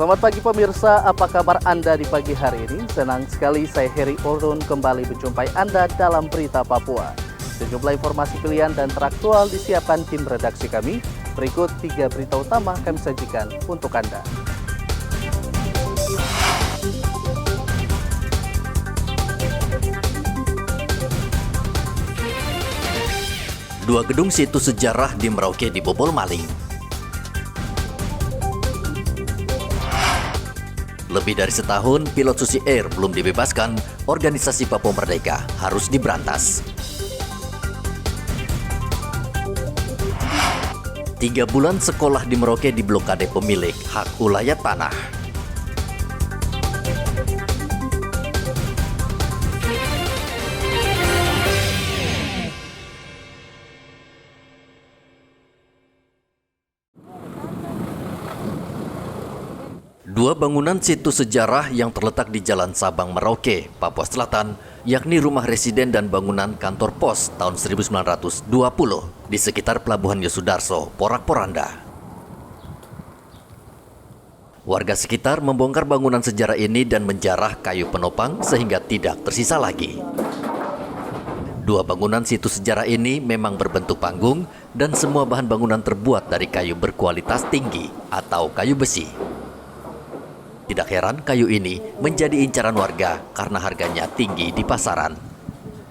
Selamat pagi pemirsa, apa kabar Anda di pagi hari ini? Senang sekali saya Heri Orun kembali menjumpai Anda dalam Berita Papua. Sejumlah informasi pilihan dan teraktual disiapkan tim redaksi kami. Berikut 3 berita utama kami sajikan untuk Anda. Dua gedung situs sejarah di Merauke dibobol maling. Lebih dari setahun, pilot Susi Air belum dibebaskan, organisasi Papua Merdeka harus diberantas. 3 bulan sekolah di Merauke diblokade pemilik hak ulayat tanah. Dua bangunan situs sejarah yang terletak di Jalan Sabang Merauke, Papua Selatan, yakni rumah residen dan bangunan kantor pos tahun 1920 di sekitar Pelabuhan Yosudarso, Porak-Poranda. Warga sekitar membongkar bangunan sejarah ini dan menjarah kayu penopang sehingga tidak tersisa lagi. Dua bangunan situs sejarah ini memang berbentuk panggung dan semua bahan bangunan terbuat dari kayu berkualitas tinggi atau kayu besi. Tidak heran kayu ini menjadi incaran warga karena harganya tinggi di pasaran.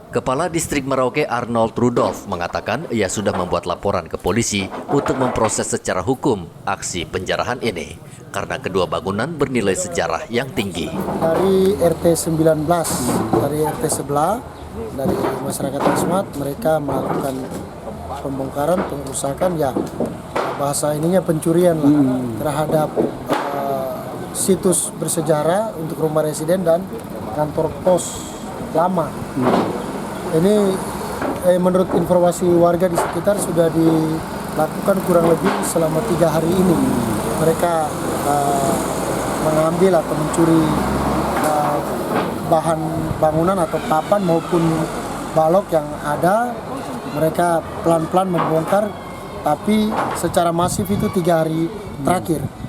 Kepala Distrik Merauke Arnold Rudolf mengatakan ia sudah membuat laporan ke polisi untuk memproses secara hukum aksi penjarahan ini karena kedua bangunan bernilai sejarah yang tinggi. Dari RT 19, dari RT sebelah, dari masyarakat Asmat, mereka melakukan pembongkaran, pengerusakan, ya bahasa ininya pencurian lah terhadap situs bersejarah untuk rumah residen dan kantor pos lama. Ini menurut informasi warga di sekitar sudah dilakukan kurang lebih selama 3 hari ini. Mereka mengambil atau mencuri bahan bangunan atau papan maupun balok yang ada. Mereka pelan-pelan membongkar, tapi secara masif itu 3 hari terakhir.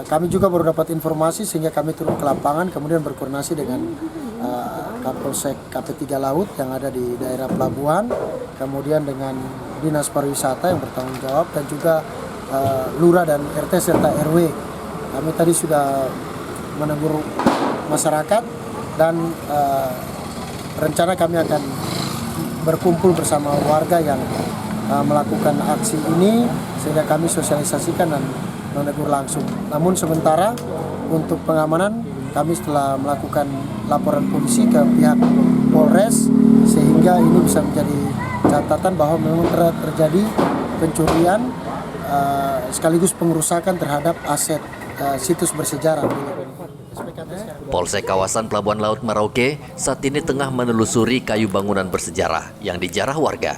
Kami juga baru dapat informasi sehingga kami turun ke lapangan, kemudian berkoordinasi dengan Kapolsek KP3 Laut yang ada di daerah pelabuhan, kemudian dengan Dinas Pariwisata yang bertanggung jawab, dan juga Lurah dan RT serta RW. Kami tadi sudah menegur masyarakat dan rencana kami akan berkumpul bersama warga yang melakukan aksi ini sehingga kami sosialisasikan dan menegur langsung. Namun sementara untuk pengamanan kami setelah melakukan laporan polisi ke pihak Polres sehingga ini bisa menjadi catatan bahwa memang terjadi pencurian sekaligus pengerusakan terhadap aset situs bersejarah. Polsek kawasan Pelabuhan Laut Merauke saat ini tengah menelusuri kayu bangunan bersejarah yang dijarah warga.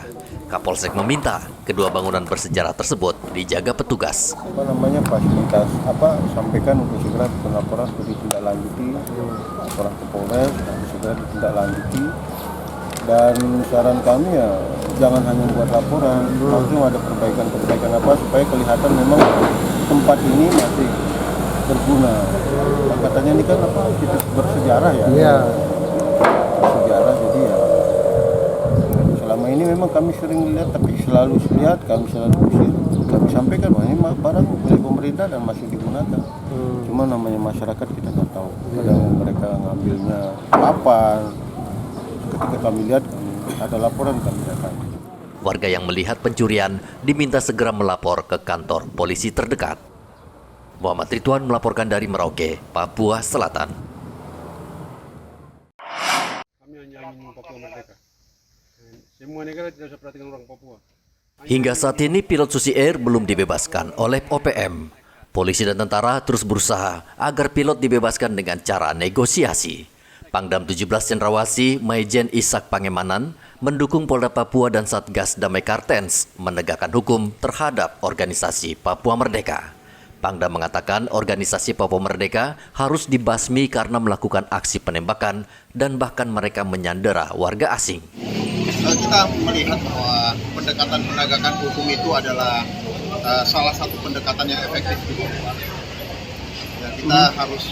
Kapolsek meminta kedua bangunan bersejarah tersebut dijaga petugas. Fasilitas sampaikan untuk segera laporan ditindaklanjuti, laporan ke Polres dan segera ditindaklanjuti. Dan saran kami ya jangan hanya buat laporan, langsung ada perbaikan supaya kelihatan memang tempat ini masih berguna. Katanya ini kan situs bersejarah ya. Iya. Sejarah, jadi ya selama ini memang kami sering lihat, tapi selalu lihat, kami selalu usir. Kami sampaikan bahwa ini barang milik pemerintah dan masih digunakan. Cuma namanya masyarakat kita nggak tahu. Kadang mereka ngambilnya kapan. Ketika kami lihat ada laporan, kami datang. Warga yang melihat pencurian diminta segera melapor ke kantor polisi terdekat. Muhammad Ridwan melaporkan dari Merauke, Papua Selatan. Kami hanya ingin Papua merdeka. Semua negara tidak bisa perhatikan orang Papua. Hingga saat ini pilot Susi Air belum dibebaskan oleh OPM. Polisi dan tentara terus berusaha agar pilot dibebaskan dengan cara negosiasi. Pangdam 17 Cendrawasih Maijen Ishak Pangemanan mendukung Polda Papua dan Satgas Damai Kartens menegakkan hukum terhadap organisasi Papua Merdeka. Pangdam mengatakan organisasi Papua Merdeka harus dibasmi karena melakukan aksi penembakan dan bahkan mereka menyandera warga asing. Kita melihat bahwa pendekatan penegakan hukum itu adalah salah satu pendekatan yang efektif di Papua. Dan kita harus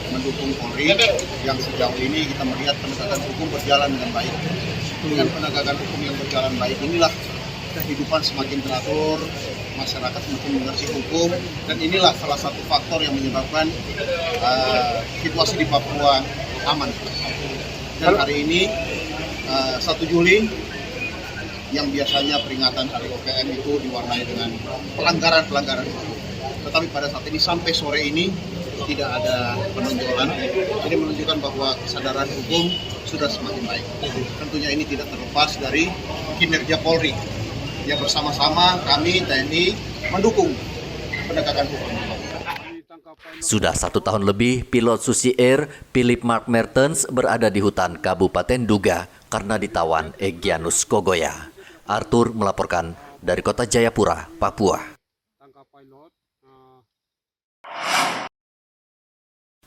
mendukung Polri yang sejauh ini kita melihat penegakan hukum berjalan dengan baik. Dengan penegakan hukum yang berjalan baik inilah kehidupan semakin teratur, masyarakat semakin mengerti hukum, dan inilah salah satu faktor yang menyebabkan situasi di Papua aman. Dan hari ini 1 Juli yang biasanya peringatan Hari OPM itu diwarnai dengan pelanggaran-pelanggaran hukum. Tetapi pada saat ini sampai sore ini tidak ada penonjolan. Ini menunjukkan bahwa kesadaran hukum sudah semakin baik. Tentunya ini tidak terlepas dari kinerja Polri yang bersama-sama kami TNI mendukung penegakan hukum. Sudah 1 tahun lebih, pilot Susi Air, Philip Mark Mertens, berada di hutan Kabupaten Duga karena ditawan Egyanus Kogoya. Arthur melaporkan dari Kota Jayapura, Papua.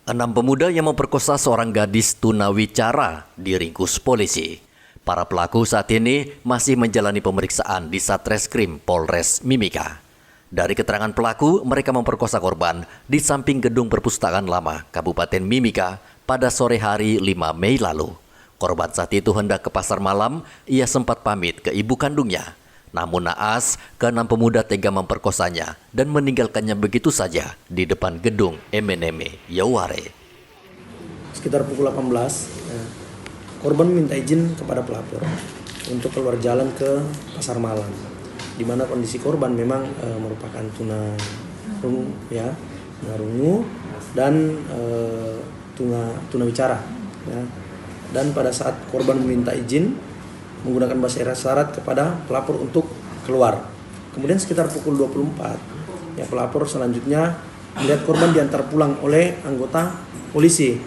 6 pemuda yang memperkosa seorang gadis tunawicara diringkus polisi. Para pelaku saat ini masih menjalani pemeriksaan di Satreskrim Polres Mimika. Dari keterangan pelaku, mereka memperkosa korban di samping gedung perpustakaan lama Kabupaten Mimika pada sore hari 5 Mei lalu. Korban saat itu hendak ke pasar malam, ia sempat pamit ke ibu kandungnya. Namun naas, ke-6 pemuda tega memperkosanya dan meninggalkannya begitu saja di depan gedung MNM Yaware. Sekitar pukul 18, korban minta izin kepada pelapor untuk keluar jalan ke pasar malam, di mana kondisi korban memang merupakan tunarungu dan tunawicara. Ya. Dan pada saat korban meminta izin menggunakan bahasa isyarat kepada pelapor untuk keluar. Kemudian sekitar pukul 24, ya pelapor selanjutnya melihat korban diantar pulang oleh anggota polisi.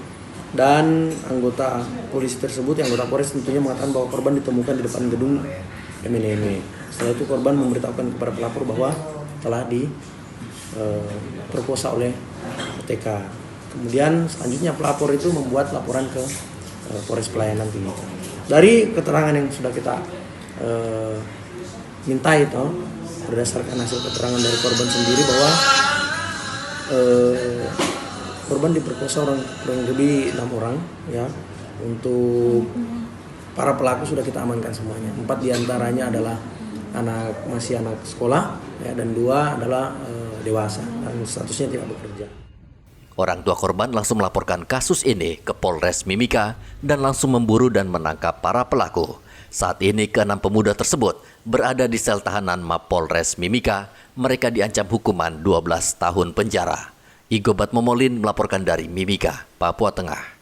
Dan anggota polisi tersebut, yang anggota Polres tentunya mengatakan bahwa korban ditemukan di depan gedung MNM. Setelah itu korban memberitahukan kepada pelapor bahwa telah diperkosa oleh PTK. Kemudian selanjutnya pelapor itu membuat laporan ke Polres Pelayanan Timika. Dari keterangan yang sudah kita minta itu, berdasarkan hasil keterangan dari korban sendiri bahwa korban diperkosa kurang lebih 6 orang, ya. Untuk para pelaku sudah kita amankan semuanya. 4 diantaranya adalah masih anak sekolah, ya, dan 2 adalah dewasa dan statusnya tidak bekerja. Orang tua korban langsung melaporkan kasus ini ke Polres Mimika dan langsung memburu dan menangkap para pelaku. Saat ini ke-6 pemuda tersebut berada di sel tahanan Mapolres Mimika. Mereka diancam hukuman 12 tahun penjara. Igobat Momolin melaporkan dari Mimika, Papua Tengah.